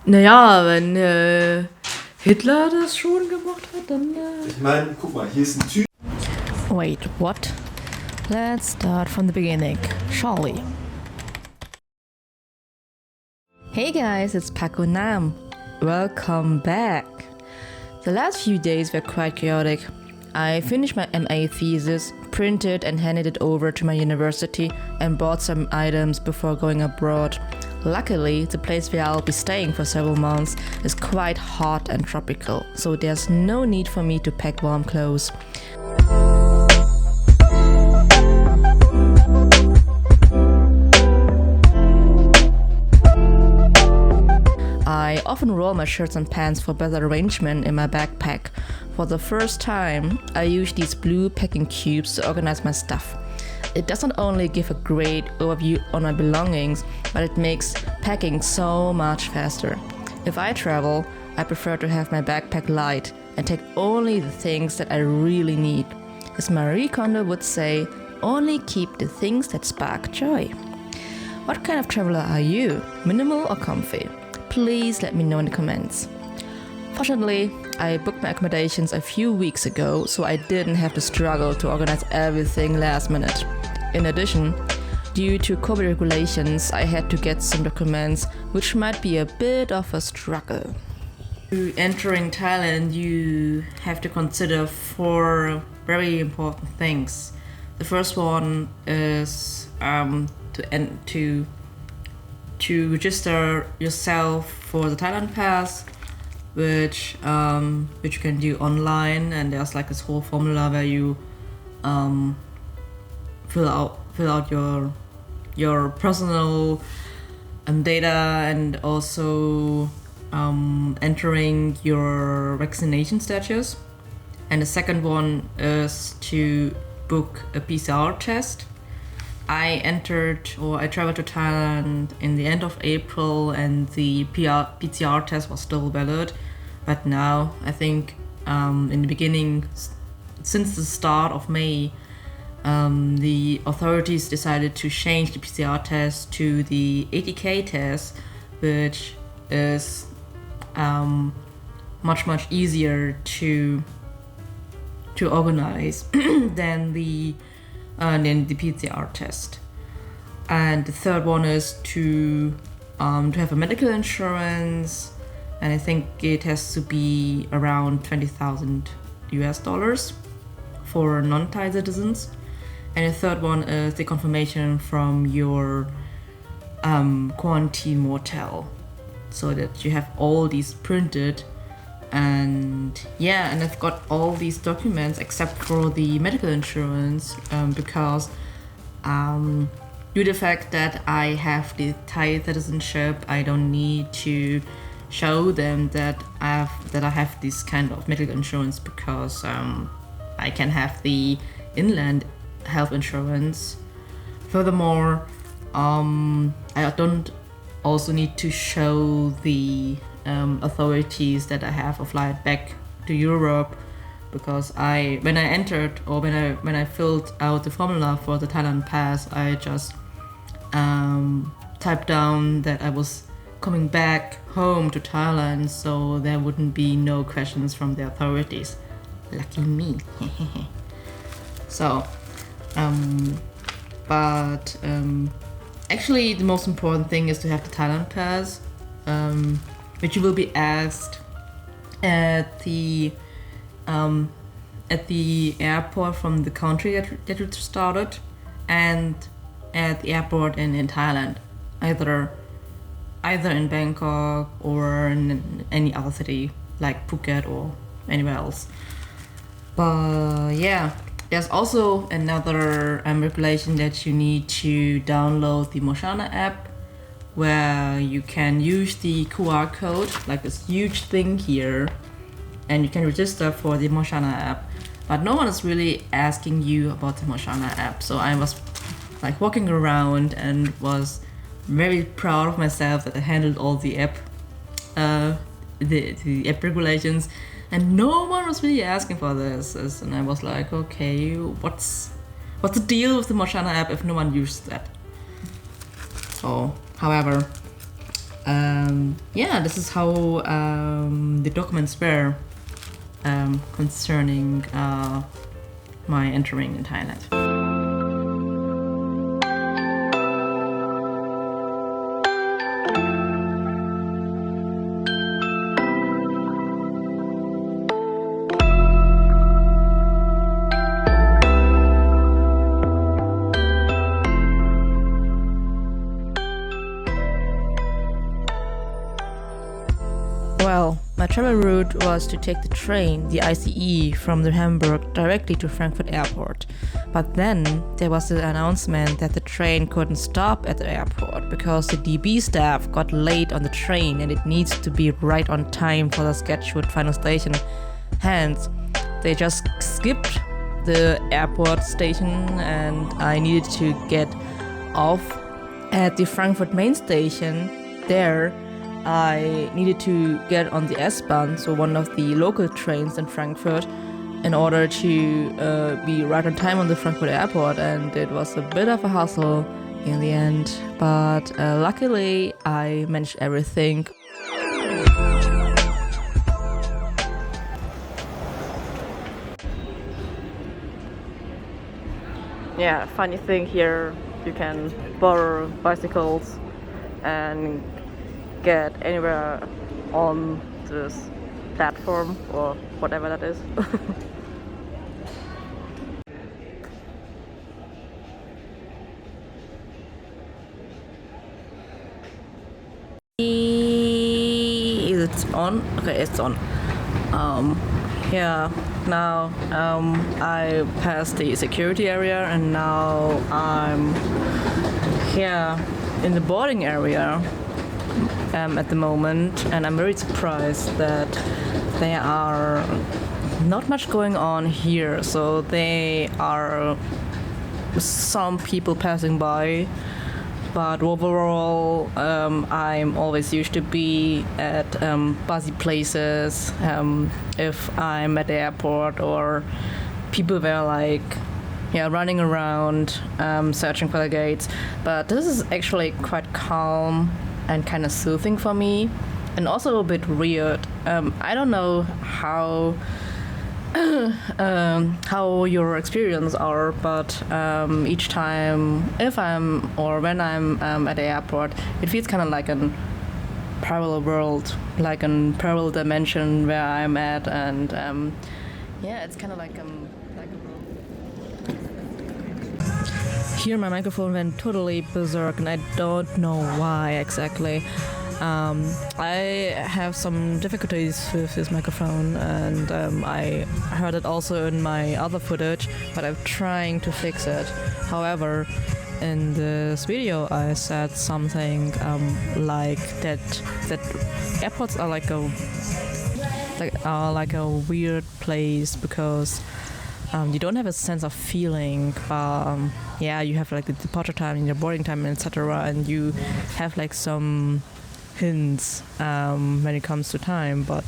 Naja, wenn Hitler das schon gemacht hat, dann. Ich meine, guck mal, hier ist ein Typ. Wait, what? Let's start from the beginning, shall we? Hey guys, it's Paco Nam. Welcome back. The last few days were quite chaotic. I finished my MA thesis, printed and handed it over to my university, and bought some items before going abroad. Luckily, the place where I'll be staying for several months is quite hot and tropical, so there's no need for me to pack warm clothes. I often roll my shirts and pants for better arrangement in my backpack. For the first time, I use these blue packing cubes to organize my stuff. It does not only give a great overview on my belongings, but it makes packing so much faster. If I travel, I prefer to have my backpack light and take only the things that I really need. As Marie Kondo would say, only keep the things that spark joy. What kind of traveler are you? Minimal or comfy? Please let me know in the comments. Fortunately, I booked my accommodations a few weeks ago, so I didn't have to struggle to organize everything last minute. In addition, due to COVID regulations, I had to get some documents, which might be a bit of a struggle. Entering Thailand, you have to consider 4 very important things. The first one is to register yourself for the Thailand Pass, which you can do online, and there's like this whole formula where you fill out your personal data, and also entering your vaccination status. And the second one is to book a PCR test. I traveled to Thailand in the end of April, and the PCR test was still valid. But now, I think in the beginning, since the start of May, the authorities decided to change the PCR test to the ATK test, which is much easier to organize than the PCR test. And the third one is to have a medical insurance, and I think it has to be around $20,000 for non-Thai citizens. And the third one is the confirmation from your quarantine motel, so that you have all these printed. And I've got all these documents except for the medical insurance, because due to the fact that I have the Thai citizenship, I don't need to show them that I have this kind of medical insurance, because I can have the inland health insurance. Furthermore, I don't also need to show the authorities that I have a flight back to Europe, because when I filled out the formula for the Thailand Pass, I just typed down that I was coming back home to Thailand, so there wouldn't be no questions from the authorities. Lucky me. So, actually the most important thing is to have the Thailand Pass, which you will be asked at the airport from the country that you started, and at the airport in Thailand, either in Bangkok or in any other city like Phuket or anywhere else. But there's also another regulation that you need to download the Moshana app, where you can use the QR code, like this huge thing here, and you can register for the Moshana app. But no one is really asking you about the Moshana app, so I was like walking around and was very proud of myself that I handled all the app regulations, and no one was really asking for this. And I was like, okay, what's the deal with the Moshana app if no one used that? So, however, Yeah, this is how the documents were concerning my entering in Thailand. Well, my travel route was to take the train, the ICE, from the Hamburg directly to Frankfurt Airport. But then there was the announcement that the train couldn't stop at the airport because the DB staff got late on the train and it needs to be right on time for the scheduled final station. Hence, they just skipped the airport station and I needed to get off at the Frankfurt main station. There, I needed to get on the S-Bahn, so one of the local trains in Frankfurt, in order to be right on time on the Frankfurt airport, and it was a bit of a hassle in the end, but luckily I managed everything. Yeah, funny thing here, you can borrow bicycles and get anywhere on this platform or whatever that is. Is it on? Okay, it's on. Yeah, now I passed the security area and now I'm here in the boarding area at the moment, and I'm very surprised that there are not much going on here. So there are some people passing by, but overall I'm always used to be at busy places if I'm at the airport or people were like running around searching for the gates. But this is actually quite calm and kind of soothing for me, and also a bit weird. I don't know how your experience are, but each time if I'm or when I'm at the airport, it feels kind of like a parallel world, like a parallel dimension where I'm at, and it's kind of like a Here my microphone went totally berserk and I don't know why exactly. I have some difficulties with this microphone and I heard it also in my other footage, but I'm trying to fix it. However, in this video I said something like that airports are like a weird place because you don't have a sense of feeling, but you have like the departure time and your boarding time, etc., and you have like some hints when it comes to time, but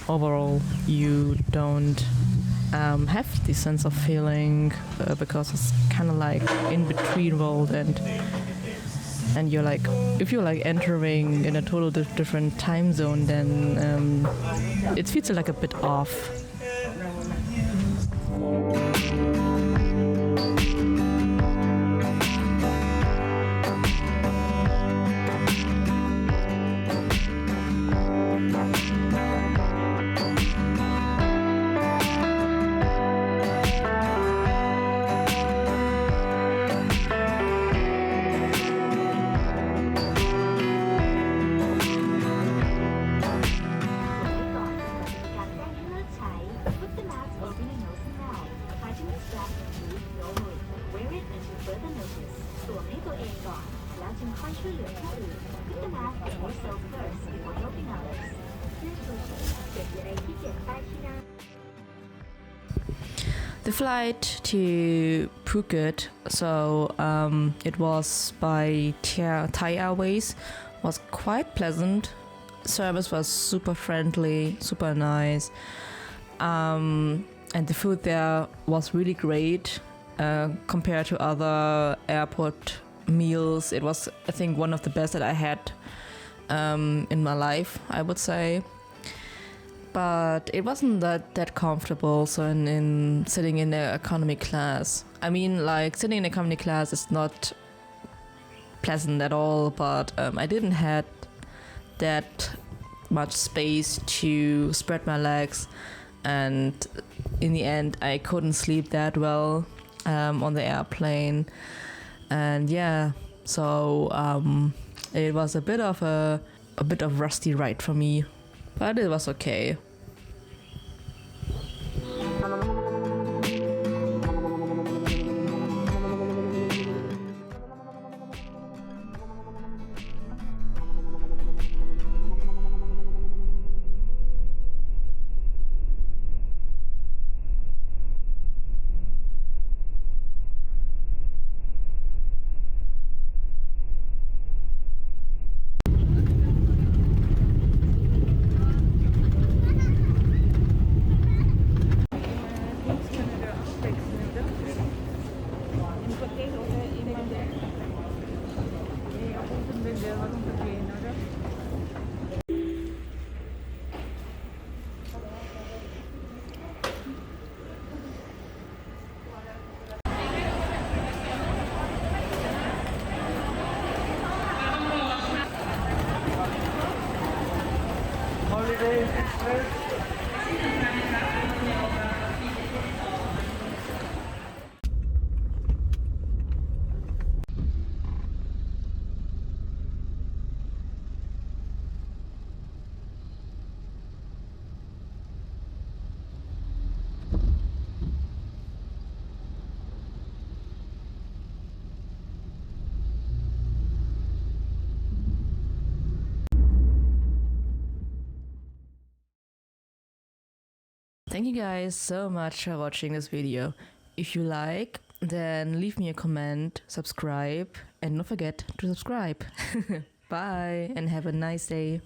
overall you don't have the sense of feeling because it's kind of like in between world, and you're like, if you're like entering in a total different time zone, then it feels like a bit off. The flight to Phuket, so it was by Thai Airways, was quite pleasant. Service was super friendly, super nice, and the food there was really great compared to other airport meals. It was, I think, one of the best that I had in my life, I would say. But it wasn't that comfortable. So in sitting in the economy class, I mean, like sitting in economy class is not pleasant at all. But I didn't had that much space to spread my legs, and in the end, I couldn't sleep that well on the airplane. And yeah, so it was a bit of rusty ride for me, but it was okay. Thank you guys so much for watching this video. If you like, then leave me a comment, subscribe, and don't forget to subscribe. Bye and have a nice day.